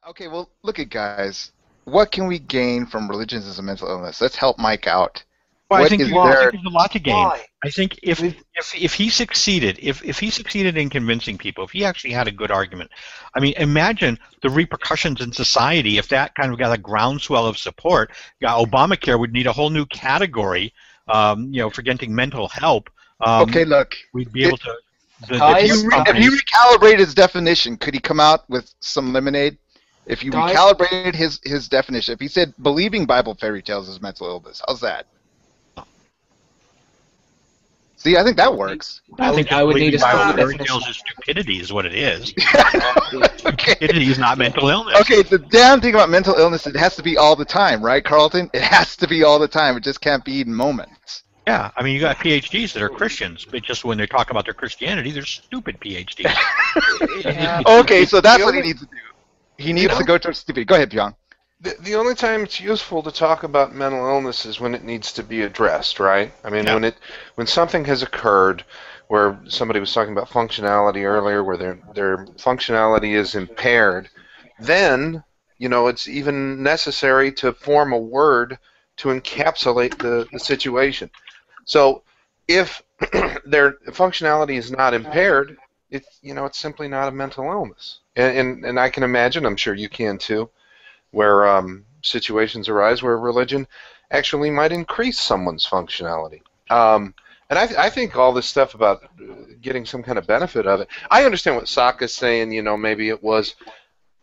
Okay, well, look at guys. What can we gain from religion as a mental illness? Let's help Mike out. Well, What I think is I there? think there's a lot to gain. Why? I think if he succeeded, if he succeeded in convincing people, if he actually had a good argument, I mean, imagine the repercussions in society if that kind of got a groundswell of support. Yeah, Obamacare would need a whole new category, for getting mental help. Okay, look. We'd be able to. If he recalibrated his definition, could he come out with some lemonade? If you recalibrated his definition, if he said believing Bible fairy tales is mental illness, how's that? See, I think that works. I would need a Bible fairy tales is stupidity, is what it is. Okay. Stupidity is not mental illness. Okay, the damn thing about mental illness, it has to be all the time, right, Carlton? It has to be all the time. It just can't be in moments. Yeah, I mean, you got PhDs that are Christians, but just when they talk about their Christianity, they're stupid PhDs. Okay, so that's what he needs to do. He needs to go towards stupidity. Go ahead, Pyong. The only time it's useful to talk about mental illness is when it needs to be addressed, right? I mean, when something has occurred, where somebody was talking about functionality earlier, where their functionality is impaired, then it's even necessary to form a word to encapsulate the situation. So if their functionality is not impaired, it's simply not a mental illness. And I can imagine, I'm sure you can too, where situations arise where religion actually might increase someone's functionality. And I think all this stuff about getting some kind of benefit of it, I understand what Sokka's saying, maybe it was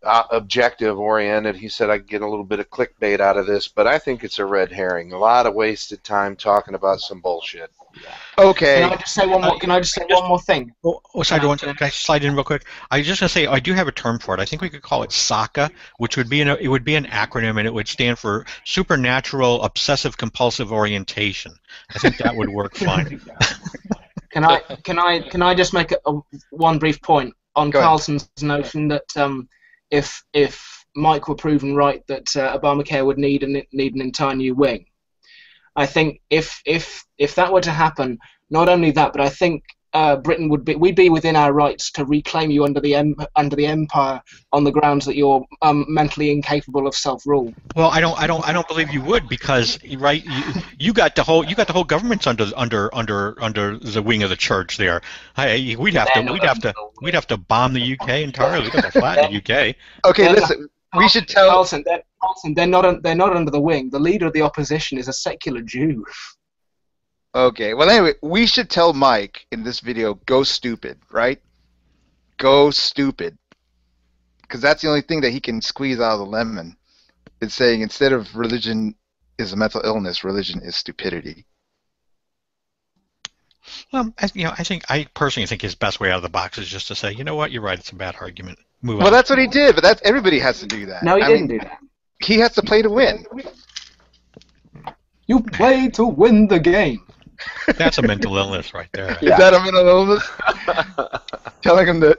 objective-oriented. He said I could get a little bit of clickbait out of this, but I think it's a red herring. A lot of wasted time talking about some bullshit. Okay. Can I just say one more? Can I just say one more thing? Sorry, can I slide in real quick? I was just gonna say I do have a term for it. I think we could call it SOCA, which would be an acronym, and it would stand for Supernatural Obsessive Compulsive Orientation. I think that would work fine. Can I just make one brief point on Carlson's notion that if Mike were proven right that Obamacare would need an entire new wing. I think if that were to happen, not only that, but I think Britain we'd be within our rights to reclaim you under the empire on the grounds that you're mentally incapable of self-rule. Well, I don't believe you would, because you got the whole government's under the wing of the church there. We'd have to bomb the UK entirely. We'd have to flatten the UK. Okay, listen. We should tell Carlson, they're not under the wing. The leader of the opposition is a secular Jew. Okay, well anyway, we should tell Mike in this video, go stupid, right? Go stupid. Because that's the only thing that he can squeeze out of the lemon. It's saying instead of religion is a mental illness, religion is stupidity. Well, I personally think his best way out of the box is just to say, you know what, you're right, it's a bad argument. Move on. Well, that's what he did, but everybody has to do that. No, he didn't do that. He has to play to win. You play to win the game. That's a mental illness right there. Is that a mental illness? Telling him to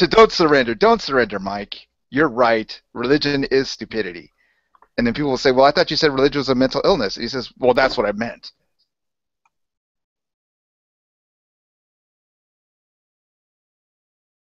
don't surrender. Don't surrender, Mike. You're right. Religion is stupidity. And then people will say, well, I thought you said religion was a mental illness. And he says, well, that's what I meant.